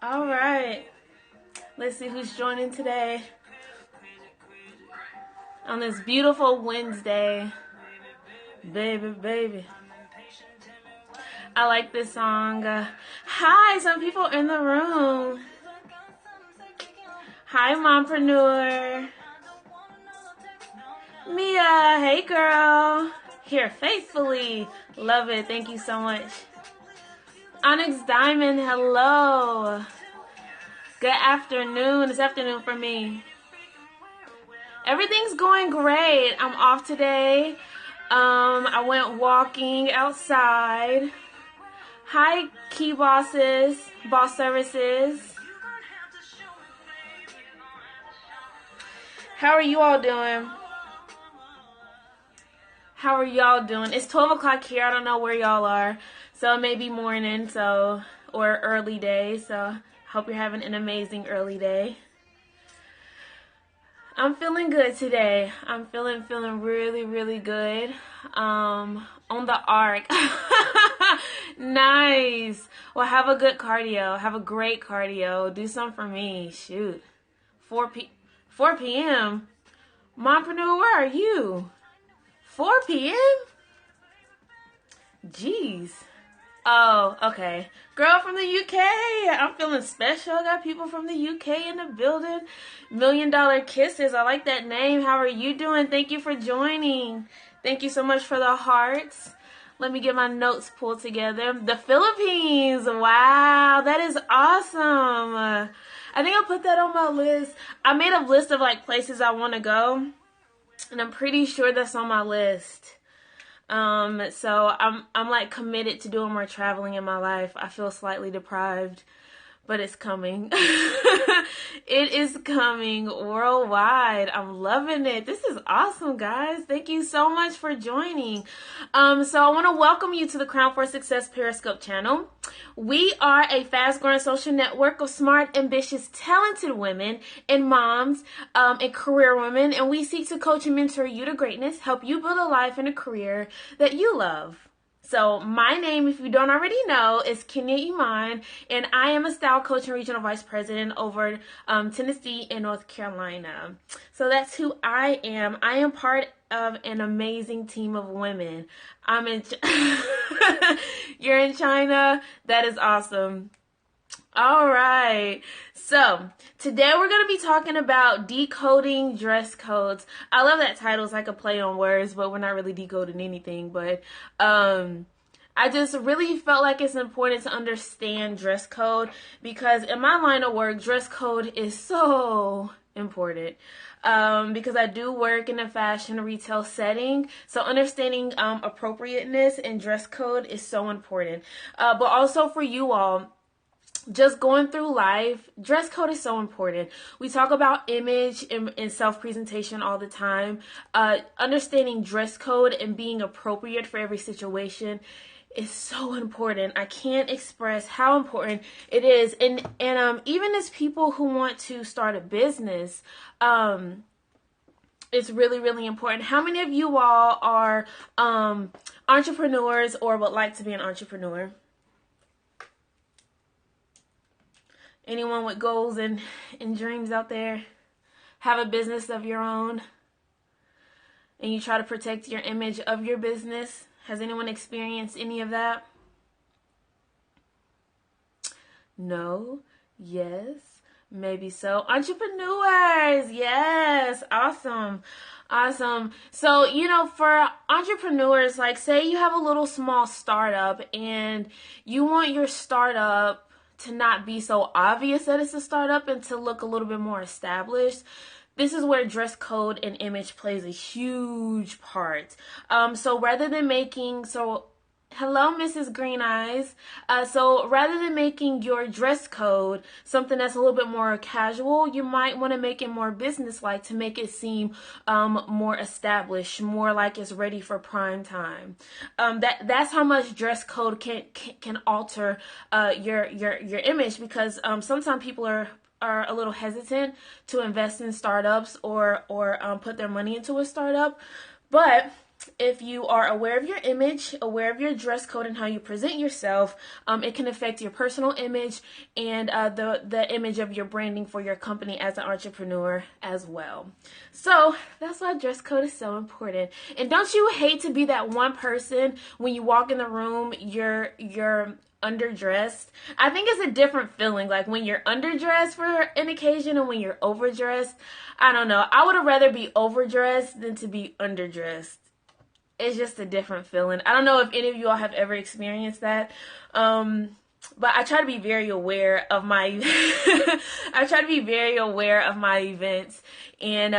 All right. Let's see who's joining today on this beautiful Wednesday. Baby, baby. I like this song. Hi, some people in the room. Hi, mompreneur. Mia, hey girl. Here faithfully. Love it. Thank you so much. Onyx Diamond, hello. Good afternoon. It's afternoon for me. Everything's going great. I'm off today. I went walking outside. Hi, Key Bosses, Boss Services. How are you all doing? How are y'all doing? It's 12 o'clock here. I don't know where y'all are. So it may be morning, or early day. So hope you're having an amazing early day. I'm feeling good today. I'm feeling really, really good. On the arc. Nice. Well, have a good cardio. Have a great cardio. Do something for me. Shoot. 4 p.m. Mompreneur, where are you? 4 p.m.? Jeez. Oh, okay. Girl from the UK. I'm feeling special. I got people from the UK in the building. $1 Million Kisses. I like that name. How are you doing? Thank you for joining. Thank you so much for the hearts. Let me get my notes pulled together. The Philippines. Wow, that is awesome. I think I'll put that on my list. I made a list of places I want to go, and I'm pretty sure that's on my list. So I'm committed to doing more traveling in my life. I feel slightly deprived, but it's coming. It is coming worldwide. I'm loving it. This is awesome, guys. Thank you so much for joining. So I want to welcome you to the Crown for Success Periscope channel. We are a fast-growing social network of smart, ambitious, talented women and moms and career women, and we seek to coach and mentor you to greatness, help you build a life and a career that you love. So my name, if you don't already know, is KenyaIman, and I am a style coach and regional vice president over Tennessee and North Carolina. So that's who I am. I am part of an amazing team of women. You're in China? That is awesome. All right. So today we're going to be talking about decoding dress codes. I love that title. It's like a play on words, but we're not really decoding anything. But I just really felt like it's important to understand dress code because in my line of work, dress code is so important. Because I do work in a fashion retail setting. So understanding appropriateness and dress code is so important. But also for you all, just going through life, dress code is so important. We talk about image and self-presentation all the time. Understanding dress code and being appropriate for every situation is so important. I can't express how important it is. And even as people who want to start a business, it's really, really important. How many of you all are entrepreneurs or would like to be an entrepreneur? Anyone with goals and dreams out there? Have a business of your own and you try to protect your image of your business? Has anyone experienced any of that? No? Yes? Maybe so. Entrepreneurs! Yes! Awesome. Awesome. So, for entrepreneurs, say you have a little small startup and you want your startup to not be so obvious that it's a startup and to look a little bit more established. This is where dress code and image plays a huge part. Hello, Mrs. Green Eyes. So rather than making your dress code something that's a little bit more casual, you might want to make it more business-like to make it seem more established, more like it's ready for prime time. That's how much dress code can alter your image because sometimes people are a little hesitant to invest in startups or put their money into a startup, but if you are aware of your image, aware of your dress code and how you present yourself, it can affect your personal image and the image of your branding for your company as an entrepreneur as well. So that's why dress code is so important. And don't you hate to be that one person when you walk in the room, you're underdressed? I think it's a different feeling, like when you're underdressed for an occasion and when you're overdressed. I don't know. I would have rather be overdressed than to be underdressed. It's just a different feeling. I don't know if any of you all have ever experienced that. But I try to be very aware of my events, and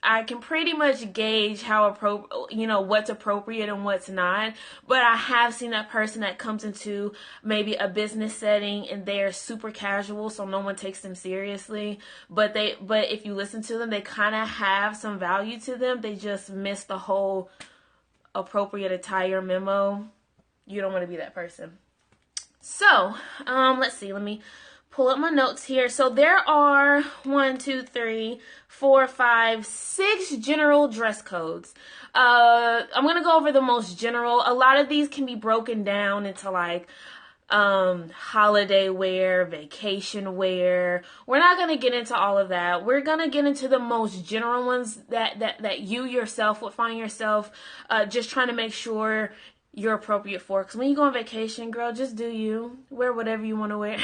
I can pretty much gauge how what's appropriate and what's not. But I have seen that person that comes into maybe a business setting and they're super casual, so no one takes them seriously. But if you listen to them, they kind of have some value to them. They just miss the whole appropriate attire memo. You don't want to be that person. So, let's see. Let me pull up my notes here. So there are 1, 2, 3, 4, 5, 6 general dress codes. I'm going to go over the most general. A lot of these can be broken down into like holiday wear, vacation wear. We're not going to get into all of that. We're going to get into the most general ones that you yourself would find yourself just trying to make sure you're appropriate for. Because when you go on vacation, girl, just do you. Wear whatever you want to wear.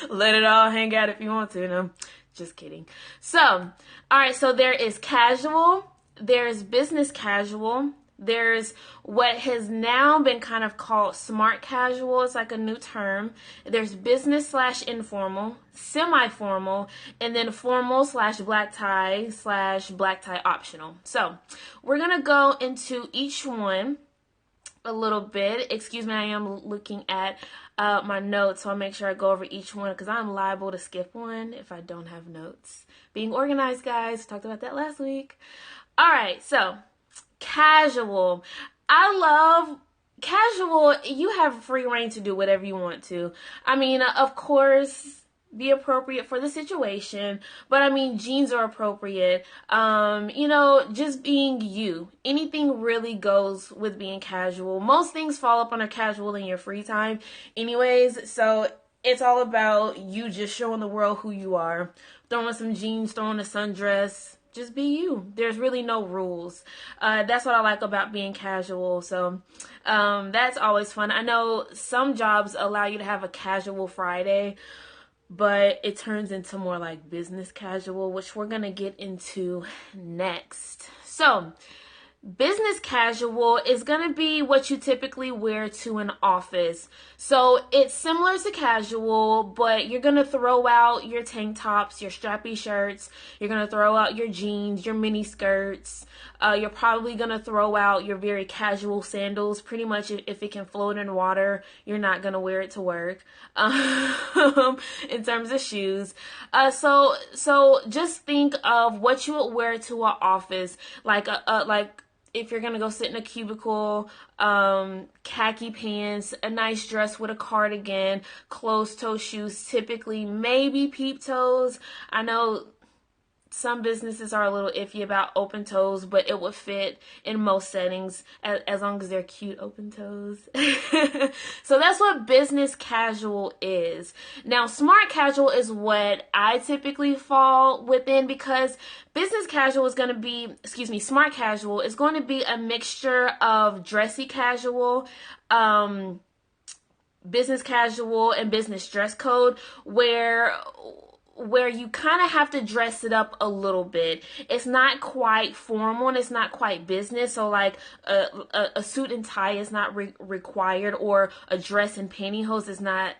Let it all hang out if you want to. No, just kidding. So, all right. So there is casual. There's business casual. There's what has now been kind of called smart casual. It's like a new term. There's business/informal, semi-formal, and then formal/black tie optional. So we're going to go into each one a little bit. Excuse me, I am looking at my notes, so I'll make sure I go over each one because I'm liable to skip one if I don't have notes. Being organized, guys. Talked about that last week. All right, so casual. I love casual. You have free reign to do whatever you want to. I mean, of course, be appropriate for the situation, but I mean, jeans are appropriate. Just being you. Anything really goes with being casual. Most things fall up under casual in your free time anyways, so it's all about you just showing the world who you are. Throwing some jeans, throwing a sundress. Just be you. There's really no rules. That's what I like about being casual. So that's always fun. I know some jobs allow you to have a casual Friday, but it turns into more like business casual, which we're going to get into next. So business casual is going to be what you typically wear to an office. So it's similar to casual, but you're going to throw out your tank tops, your strappy shirts. You're going to throw out your jeans, your mini skirts. You're probably going to throw out your very casual sandals. Pretty much if it can float in water, you're not going to wear it to work. In terms of shoes. So just think of what you would wear to an office, like if you're going to go sit in a cubicle, khaki pants, a nice dress with a cardigan, closed-toe shoes, typically maybe peep toes. I know some businesses are a little iffy about open toes, but it would fit in most settings as long as they're cute open toes. So that's what business casual is. Now, smart casual is what I typically fall within because smart casual is going to be a mixture of dressy casual, business casual, and business dress code where you kind of have to dress it up a little bit. It's not quite formal and it's not quite business. So like a suit and tie is not required, or a dress and pantyhose is not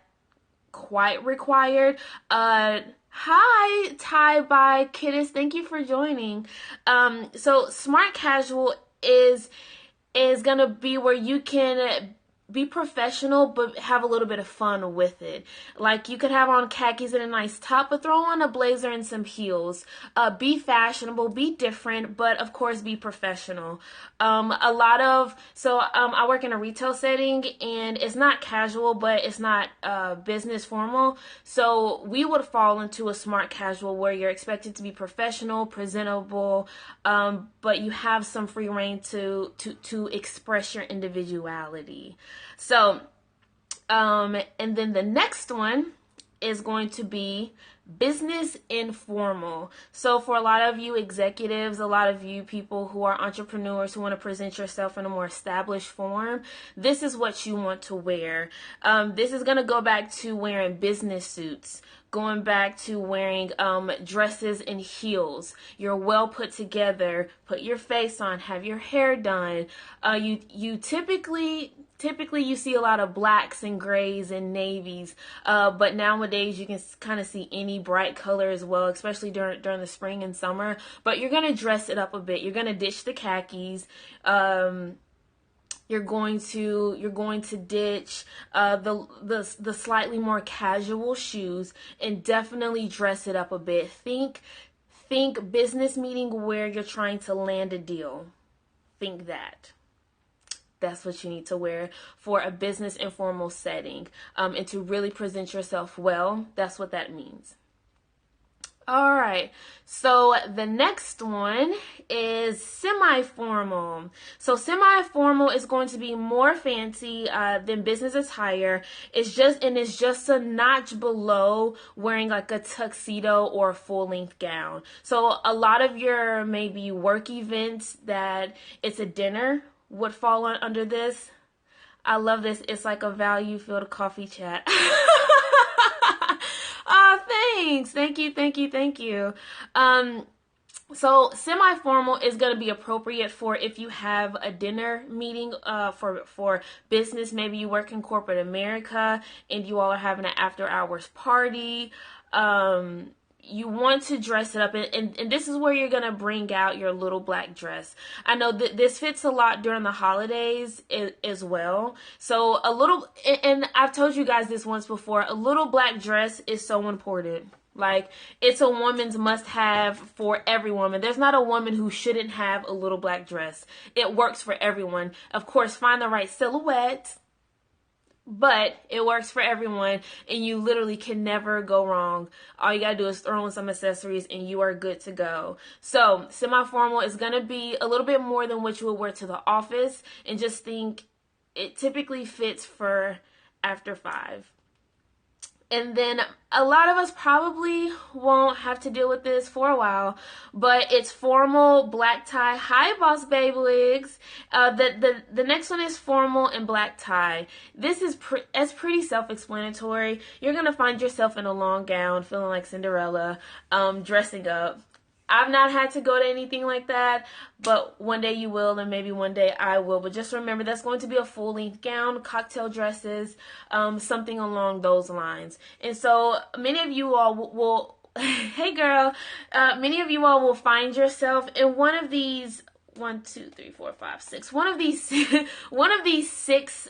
quite required. Hi, Tie by Kiddos. Thank you for joining. So smart casual is going to be where you can be professional, but have a little bit of fun with it. Like, you could have on khakis and a nice top, but throw on a blazer and some heels. Be fashionable, be different, but of course be professional. I work in a retail setting, and it's not casual, but it's not business formal. So we would fall into a smart casual where you're expected to be professional, presentable, but you have some free reign to express your individuality. So, and then the next one is going to be business informal. So for a lot of you executives, a lot of you people who are entrepreneurs who want to present yourself in a more established form, this is what you want to wear. This is going to go back to wearing business suits, going back to wearing dresses and heels. You're well put together, put your face on, have your hair done. You typically you see a lot of blacks and grays and navies, but nowadays you can kind of see any bright color as well, especially during the spring and summer. But you're going to dress it up a bit. You're going to ditch the khakis. You're going to ditch the slightly more casual shoes, and definitely dress it up a bit. Think business meeting where you're trying to land a deal. Think that. That's what you need to wear for a business informal setting, and to really present yourself well. That's what that means. All right, so the next one is semi-formal. So semi-formal is going to be more fancy than business attire. It's just a notch below wearing like a tuxedo or a full-length gown. So a lot of your maybe work events that it's a dinner would fall under this. I love this. It's like a value-filled coffee chat. Oh, thanks. Thank you. So semi-formal is going to be appropriate for if you have a dinner meeting for business. Maybe you work in corporate America and you all are having an after-hours party. You want to dress it up, and this is where you're going to bring out your little black dress. I know that this fits a lot during the holidays as well. So and I've told you guys this once before, a little black dress is so important. Like, it's a woman's must-have for every woman. There's not a woman who shouldn't have a little black dress. It works for everyone. Of course, find the right silhouette, but it works for everyone, and you literally can never go wrong. All you gotta do is throw in some accessories and you are good to go. So semi-formal is gonna be a little bit more than what you would wear to the office, and just think it typically fits for after 5. And then a lot of us probably won't have to deal with this for a while, but it's formal black tie. Hi, Boss Babe Wigs. The next one is formal and black tie. This is pretty self-explanatory. You're gonna find yourself in a long gown, feeling like Cinderella, dressing up. I've not had to go to anything like that, but one day you will, and maybe one day I will. But just remember, that's going to be a full-length gown, cocktail dresses, something along those lines. And so many of you all will hey girl, many of you all will find yourself in one of these 1, 2, 3, 4, 5, 6. One of these 6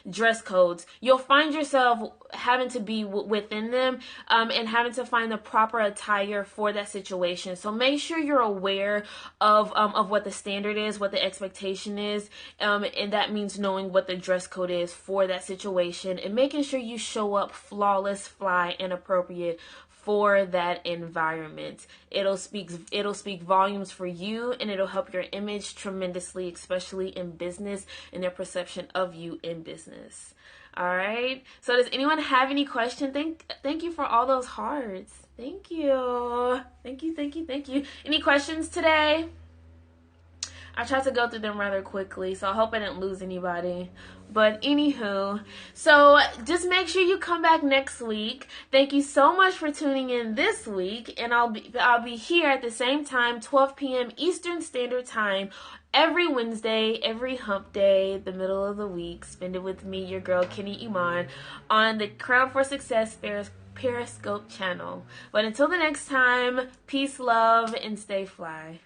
dress codes. You'll find yourself having to be within them, and having to find the proper attire for that situation. So make sure you're aware of what the standard is, what the expectation is, and that means knowing what the dress code is for that situation, and making sure you show up flawless, fly, and appropriate for that environment. It'll speak volumes for you, and it'll help your image tremendously, especially in business and their perception of you in business. All right. So does anyone have any question? Thank you for all those hearts. Thank you. Any questions today? I tried to go through them rather quickly, so I hope I didn't lose anybody. But anywho, so just make sure you come back next week. Thank you so much for tuning in this week, and I'll be here at the same time, 12 p.m. Eastern Standard Time, every Wednesday, every hump day, the middle of the week. Spend it with me, your girl KenyaIman, on the Crown for Success Periscope channel. But until the next time, peace, love, and stay fly.